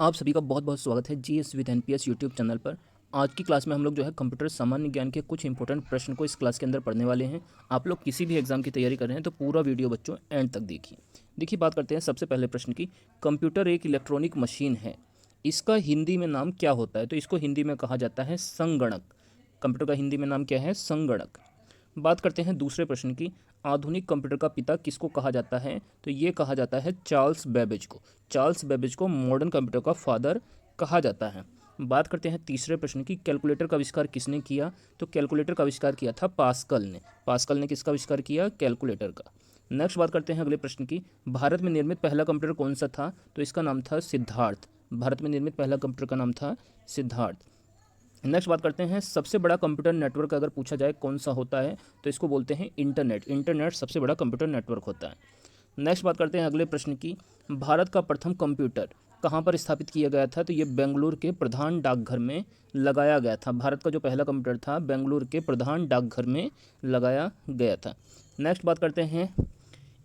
आप सभी का बहुत बहुत स्वागत है GS with NPS YouTube channel पर। आज की क्लास में हम लोग जो है कंप्यूटर सामान्य ज्ञान के कुछ इंपॉर्टेंट प्रश्न को इस क्लास के अंदर पढ़ने वाले हैं। आप लोग किसी भी एग्जाम की तैयारी कर रहे हैं तो पूरा वीडियो बच्चों एंड तक देखिए बात करते हैं सबसे पहले प्रश्न की। कंप्यूटर एक इलेक्ट्रॉनिक मशीन है, इसका हिंदी में नाम क्या होता है? तो इसको हिंदी में कहा जाता है संगणक। कंप्यूटर का हिंदी में नाम क्या है? संगणक। बात करते हैं दूसरे प्रश्न की। आधुनिक कंप्यूटर का पिता किसको कहा जाता है? तो ये कहा जाता है चार्ल्स बेबेज को। चार्ल्स बेबेज को मॉडर्न कंप्यूटर का फादर कहा जाता है। बात करते हैं तीसरे प्रश्न की। कैलकुलेटर का आविष्कार किसने किया? तो कैलकुलेटर का आविष्कार किया था पास्कल ने। पास्कल ने किसका आविष्कार किया? कैलकुलेटर का। नेक्स्ट बात करते हैं अगले प्रश्न की। भारत में निर्मित पहला कंप्यूटर कौन सा था? तो इसका नाम था सिद्धार्थ। भारत में निर्मित पहला कंप्यूटर का नाम था सिद्धार्थ। नेक्स्ट बात करते हैं सबसे बड़ा कंप्यूटर नेटवर्क अगर पूछा जाए कौन सा होता है, तो इसको बोलते हैं इंटरनेट। इंटरनेट सबसे बड़ा कंप्यूटर नेटवर्क होता है। नेक्स्ट बात करते हैं अगले प्रश्न की। भारत का प्रथम कंप्यूटर कहाँ पर स्थापित किया गया था? तो ये बेंगलुरु के प्रधान डाकघर में लगाया गया था। भारत का जो पहला कंप्यूटर था बेंगलुरु के प्रधान डाकघर में लगाया गया था। नेक्स्ट बात करते हैं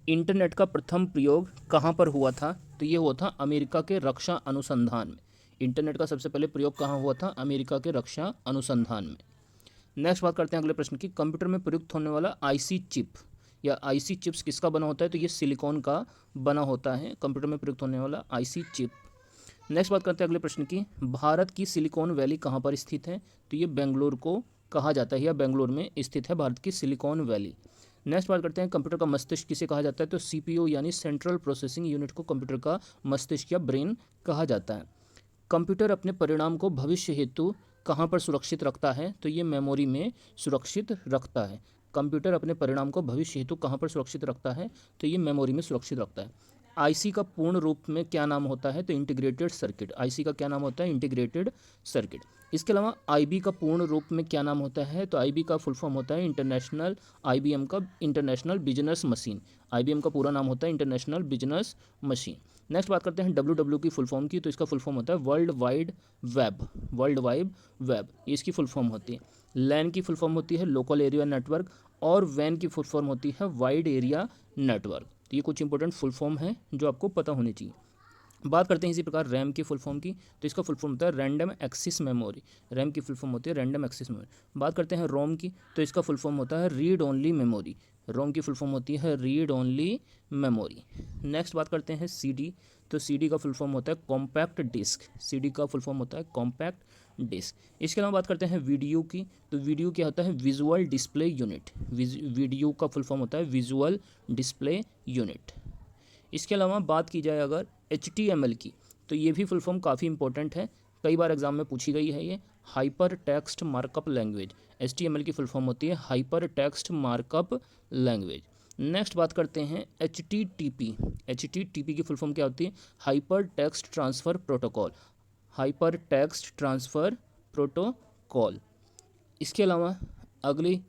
इंटरनेट का प्रथम प्रयोग कहाँ पर हुआ था? तो ये हुआ था अमेरिका के रक्षा अनुसंधान में। इंटरनेट का सबसे पहले प्रयोग कहाँ हुआ था? अमेरिका के रक्षा अनुसंधान में। नेक्स्ट बात करते हैं अगले प्रश्न की। कंप्यूटर में प्रयुक्त होने वाला आईसी चिप या आईसी चिप्स किसका बना होता है? तो ये सिलिकॉन का बना होता है कंप्यूटर में प्रयुक्त होने वाला आईसी चिप। नेक्स्ट बात करते हैं अगले प्रश्न की। भारत की सिलिकॉन वैली कहाँ पर स्थित है? तो ये बेंगलुरु को कहा जाता है या बेंगलुरु में स्थित है भारत की सिलिकॉन वैली। नेक्स्ट बात करते हैं कंप्यूटर का मस्तिष्क किसे कहा जाता है? तो सीपीयू यानी सेंट्रल प्रोसेसिंग यूनिट को कंप्यूटर का मस्तिष्क या ब्रेन कहा जाता है। कंप्यूटर अपने परिणाम को भविष्य हेतु कहाँ पर सुरक्षित रखता है? तो ये मेमोरी में सुरक्षित रखता है। कंप्यूटर अपने परिणाम को भविष्य हेतु कहाँ पर सुरक्षित रखता है? तो ये मेमोरी में सुरक्षित रखता है। आईसी का पूर्ण रूप में क्या नाम होता है? तो इंटीग्रेटेड सर्किट। आईसी का क्या नाम होता है? Integrated circuit. इसके अलावा आईबी का पूर्ण रूप में क्या नाम होता है? तो आईबी का फुल फॉर्म होता है इंटरनेशनल, आईबीएम का इंटरनेशनल बिजनेस मशीन। आईबीएम का पूरा नाम होता है इंटरनेशनल बिजनेस मशीन। नेक्स्ट बात करते हैं डब्ल्यू की फुल फॉर्म की। तो इसका फुल फॉर्म होता है world wide web. World wide web ये इसकी फुल फॉर्म होती है। लैन की फुल फॉर्म होती है लोकल एरिया नेटवर्क, और वैन की फुल फॉर्म होती है वाइड एरिया नेटवर्क। तो ये कुछ इंपॉर्टेंट फुल फॉर्म है जो आपको पता होनी चाहिए। बात करते हैं इसी प्रकार रैम की फुल फॉर्म की। तो इसका फुल फॉर्म होता है रैंडम एक्सेस मेमोरी। रैम की फुल फॉर्म होती है रैंडम एक्सेस मेमोरी। बात करते हैं रोम की। तो इसका फुल फॉर्म होता है रीड ओनली मेमोरी। रोम की फुल फॉर्म होती है रीड ओनली मेमोरी। नेक्स्ट बात करते हैं सीडी। तो सीडी का फुल फॉर्म होता है कॉम्पैक्ट डिस्क। सीडी का फुल फॉर्म होता है कॉम्पैक्ट डिस्क। इसके अलावा बात करते हैं वीडियो की। तो वीडियो क्या होता है? Visual display unit. वीडियो का फुल फॉर्म होता है विजुअल डिस्प्ले यूनिट। इसके अलावा बात की जाए अगर HTML की, तो ये भी फुल फॉर्म काफ़ी इंपॉर्टेंट है, कई बार एग्जाम में पूछी गई है ये। Hyper text markup language. HTML की फुल फॉर्म होती है hyper text markup language. Next बात करते हैं HTTP। HTTP की फुल फॉर्म क्या होती है? Hyper text transfer protocol. Hyper text transfer protocol. इसके अलावा अगली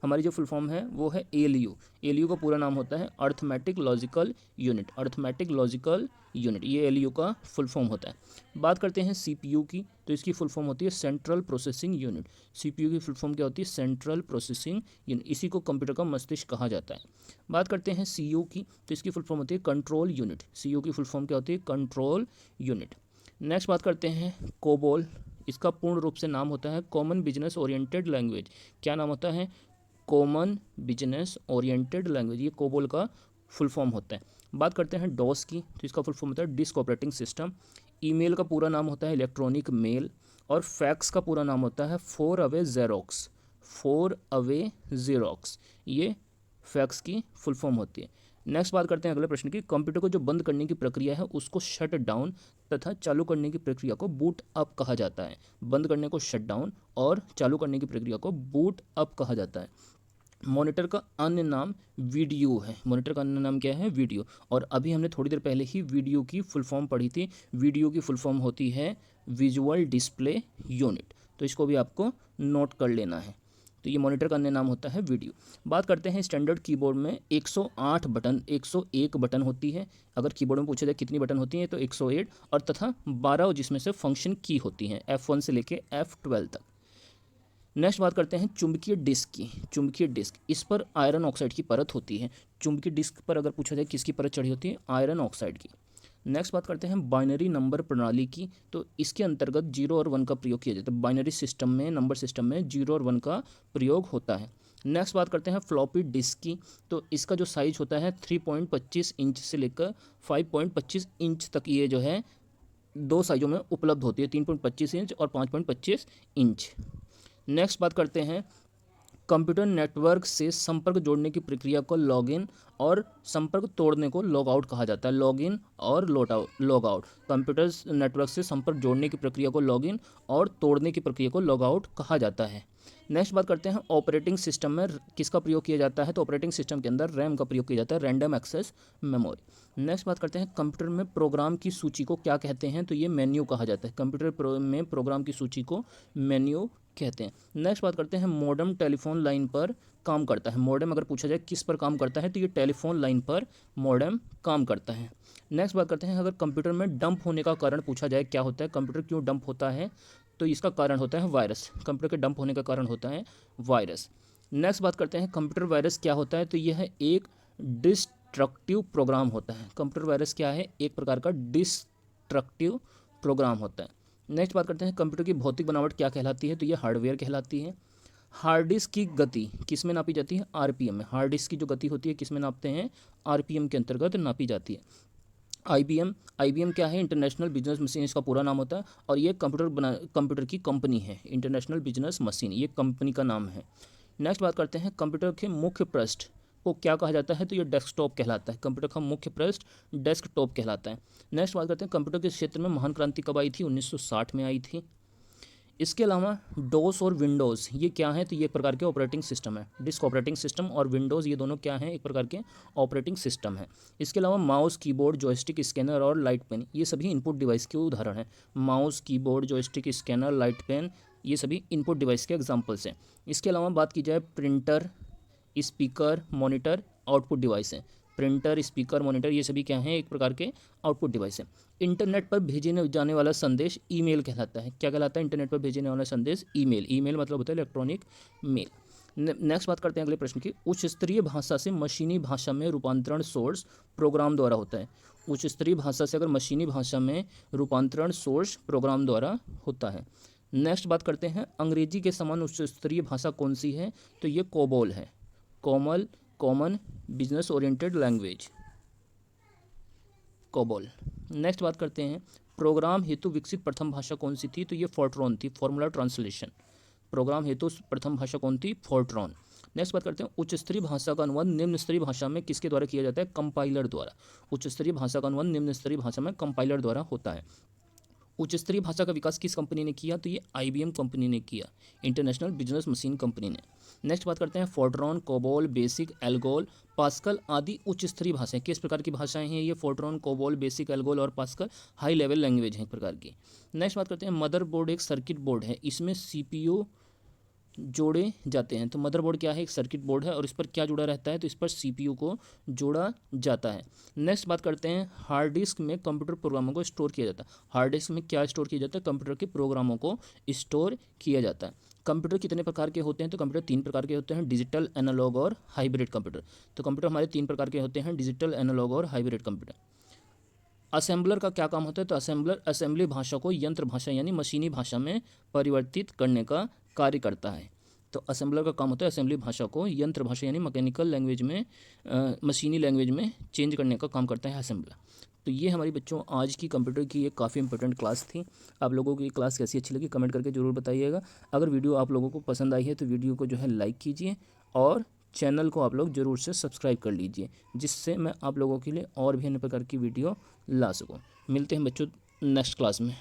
हमारी जो फुल फॉर्म है वो है ALU। ALU का पूरा नाम होता है arithmetic logical unit. Arithmetic logical unit ये ALU का फुल फॉर्म होता है। बात करते हैं CPU की। तो इसकी फुल फॉर्म होती है सेंट्रल प्रोसेसिंग यूनिट। CPU की फुल फॉर्म क्या होती है? Central processing unit. इसी को कंप्यूटर का मस्तिष्क कहा जाता है। बात करते हैं CU की। तो इसकी फुल फॉर्म होती है कंट्रोल यूनिट। CU की फुल फॉर्म क्या होती है? Control unit. नेक्स्ट बात करते हैं कोबोल। इसका पूर्ण रूप से नाम होता है कॉमन बिजनेस ओरिएंटेड लैंग्वेज। क्या नाम होता है? Common business oriented language. ये कोबोल का फुल फॉर्म होता है। बात करते हैं डॉस की। तो इसका फुल फॉर्म होता है डिस्क ऑपरेटिंग सिस्टम। ईमेल का पूरा नाम होता है इलेक्ट्रॉनिक मेल, और फैक्स का पूरा नाम होता है four away xerox. Four away xerox ये फैक्स की फुल फॉर्म होती है। नेक्स्ट बात करते हैं अगले प्रश्न की। कंप्यूटर को जो बंद करने की प्रक्रिया है उसको शट डाउन तथा चालू करने की प्रक्रिया को बूट अप कहा जाता है। बंद करने को शट डाउन और चालू करने की प्रक्रिया को बूट अप कहा जाता है। मॉनिटर का अन्य नाम वीडियो है। मॉनिटर का अन्य नाम क्या है? वीडियो। और अभी हमने थोड़ी देर पहले ही वीडियो की फुल फॉर्म पढ़ी थी। वीडियो की फुल फॉर्म होती है विजुअल डिस्प्ले यूनिट। तो इसको भी आपको नोट कर लेना है। तो ये मॉनिटर का अन्य नाम होता है वीडियो। बात करते हैं स्टैंडर्ड कीबोर्ड में 108 बटन 101 बटन होती है। अगर कीबोर्ड में पूछा जाए कितनी बटन होती हैं तो 108 और तथा 12 जिसमें से फंक्शन की होती हैं F1 से लेके F12 तक। नेक्स्ट बात करते हैं चुंबकीय डिस्क की। चुंबकीय डिस्क, इस पर आयरन ऑक्साइड की परत होती है। चुंबकीय डिस्क पर अगर पूछा जाए किसकी परत चढ़ी होती है? आयरन ऑक्साइड की। नेक्स्ट बात करते हैं बाइनरी नंबर प्रणाली की। तो इसके अंतर्गत 0 और 1 का प्रयोग किया जाता है। बाइनरी सिस्टम में, नंबर सिस्टम में 0 और 1 का प्रयोग होता है। नेक्स्ट बात करते हैं फ्लॉपी डिस्क की। तो इसका जो साइज होता है 3.25 इंच से लेकर 5.25 इंच तक ये जो है दो साइजों में उपलब्ध होती है, 3.25 इंच और 5.25 इंच। नेक्स्ट बात करते हैं कंप्यूटर नेटवर्क से संपर्क जोड़ने की प्रक्रिया को लॉगिन और संपर्क तोड़ने को लॉगआउट कहा जाता है। लॉगिन और लॉगआउट, कंप्यूटर नेटवर्क से संपर्क जोड़ने की प्रक्रिया को लॉगिन और तोड़ने की प्रक्रिया को लॉगआउट कहा जाता है। नेक्स्ट बात करते हैं ऑपरेटिंग सिस्टम में किसका प्रयोग किया जाता है। तो ऑपरेटिंग सिस्टम के अंदर रैम का प्रयोग किया जाता है, रैंडम एक्सेस मेमोरी। नेक्स्ट बात करते हैं कंप्यूटर में प्रोग्राम की सूची को क्या कहते हैं। तो ये मेन्यू कहा जाता है। कंप्यूटर में प्रोग्राम की सूची को मेन्यू कहते हैं। नेक्स्ट बात करते हैं मॉडेम टेलीफोन लाइन पर काम करता है। मॉडेम अगर पूछा जाए किस पर काम करता है तो ये टेलीफोन लाइन पर मॉडेम काम करता है। नेक्स्ट बात करते हैं अगर कंप्यूटर में डंप होने का कारण पूछा जाए क्या होता है, कंप्यूटर क्यों डंप होता है, तो इसका कारण होता है वायरस। कंप्यूटर के डंप होने का कारण होता है वायरस। नेक्स्ट बात करते हैं कंप्यूटर वायरस क्या होता है। तो यह एक डिस्ट्रक्टिव प्रोग्राम होता है। कंप्यूटर वायरस क्या है, एक प्रकार का डिस्ट्रक्टिव प्रोग्राम होता है। नेक्स्ट बात करते हैं कंप्यूटर की भौतिक बनावट क्या कहलाती है। तो यह हार्डवेयर कहलाती है। हार्ड डिस्क की गति किस में नापी जाती है, आरपीएम में। हार्ड डिस्क की जो गति होती है किस में नापते हैं, आरपीएम के अंतर्गत नापी जाती है। आईबीएम क्या है, इंटरनेशनल बिजनेस मशीन इसका पूरा नाम होता है और ये कंप्यूटर की कंपनी है। इंटरनेशनल बिजनेस मशीन ये कंपनी का नाम है। नेक्स्ट बात करते हैं कंप्यूटर के मुख्य पृष्ठ को क्या कहा जाता है। तो ये डेस्कटॉप कहलाता है। कंप्यूटर का मुख्य पृष्ठ डेस्कटॉप कहलाता है। नेक्स्ट बात करते हैं कंप्यूटर के क्षेत्र में महान क्रांति कब आई थी, 1960 में आई थी। इसके अलावा डोस और विंडोज़ ये क्या है, तो ये एक प्रकार के ऑपरेटिंग सिस्टम है। डिस्क ऑपरेटिंग सिस्टम और विंडोज़ ये दोनों क्या हैं, एक प्रकार के ऑपरेटिंग सिस्टम है। इसके अलावा माउस, कीबोर्ड, जॉयस्टिक, स्कैनर और लाइट पेन ये सभी इनपुट डिवाइस के उदाहरण हैं। Mouse, keyboard, joystick, scanner, light pen ये सभी इनपुट डिवाइस के एग्जाम्पल्स हैं। इसके अलावा बात की जाए printer, speaker, monitor output device है। प्रिंटर, स्पीकर, मॉनिटर ये सभी क्या हैं, एक प्रकार के आउटपुट डिवाइस है। इंटरनेट पर भेजे जाने वाला संदेश ईमेल कहलाता है। क्या कहलाता है, इंटरनेट पर भेजे जाने वाला संदेश ईमेल। ईमेल मतलब होता है इलेक्ट्रॉनिक मेल। नेक्स्ट बात करते हैं अगले प्रश्न की। उच्च स्तरीय भाषा से मशीनी भाषा में रूपांतरण सोर्स प्रोग्राम द्वारा होता है। उच्च स्तरीय भाषा से अगर मशीनी भाषा में रूपांतरण सोर्स प्रोग्राम द्वारा होता है। नेक्स्ट बात करते हैं अंग्रेजी के समान उच्च स्तरीय भाषा कौन सी है। तो ये कोबोल है, common business oriented language, COBOL. Next बात करते हैं प्रोग्राम हेतु विकसित प्रथम भाषा कौन सी थी। तो ये फोर्ट्रॉन थी, फॉर्मूला ट्रांसलेशन। प्रोग्राम हेतु प्रथम भाषा कौन थी, फोर्ट्रॉन। नेक्स्ट बात करते हैं उच्च स्तरीय भाषा का अनुवाद निम्न स्तरीय भाषा में किसके द्वारा किया जाता है, कंपाइलर द्वारा। उच्च स्तरीय भाषा का अनुवाद निम्न स्तरीय भाषा में कंपाइलर द्वारा होता है। उच्च स्तरीय भाषा का विकास किस कंपनी ने किया, तो ये आईबीएम कंपनी ने किया, इंटरनेशनल बिजनेस मशीन कंपनी ने। नेक्स्ट बात करते हैं Fortran, COBOL, basic, ALGOL, pascal आदि उच्च स्तरीय भाषाएं किस प्रकार की भाषाएं हैं। ये फोर्ट्रॉन, कोबोल, बेसिक, एल्गोल और पास्कल हाई लेवल लैंग्वेज हैं एक प्रकार की। नेक्स्ट बात करते हैं मदरबोर्ड एक सर्किट बोर्ड है, इसमें सीपीयू जोड़े जाते हैं। तो मदरबोर्ड क्या है, एक सर्किट बोर्ड है और इस पर क्या जुड़ा रहता है, तो इस पर सीपीयू को जोड़ा जाता है। नेक्स्ट बात करते हैं हार्ड डिस्क में कंप्यूटर प्रोग्रामों को स्टोर किया जाता है। हार्ड डिस्क में क्या स्टोर किया जाता है, कंप्यूटर के प्रोग्रामों को स्टोर किया जाता है। कंप्यूटर कितने प्रकार के होते हैं, तो कंप्यूटर 3 प्रकार के होते हैं, डिजिटल, एनालॉग और हाइब्रिड कंप्यूटर। तो कंप्यूटर हमारे 3 प्रकार के होते हैं, डिजिटल, एनालॉग और हाइब्रिड कंप्यूटर। असेंबलर का क्या काम होता है, तो असेंबलर असेंबली भाषा को यंत्र भाषा यानी मशीनी भाषा में परिवर्तित करने का कार्य करता है। तो असेंबलर का काम होता है असेंबली भाषा को यंत्र भाषा यानी मैकेनिकल लैंग्वेज में मशीनी लैंग्वेज में चेंज करने का काम करता है असेंबलर। तो ये हमारी बच्चों आज की कंप्यूटर की एक काफ़ी इंपॉर्टेंट क्लास थी। आप लोगों को ये क्लास कैसी अच्छी लगी कमेंट करके ज़रूर बताइएगा। अगर वीडियो आप लोगों को पसंद आई है तो वीडियो को जो है लाइक कीजिए और चैनल को आप लोग ज़रूर से सब्सक्राइब कर लीजिए, जिससे मैं आप लोगों के लिए और भी अन्य प्रकार की वीडियो ला सकूँ। मिलते हैं बच्चों नेक्स्ट क्लास में।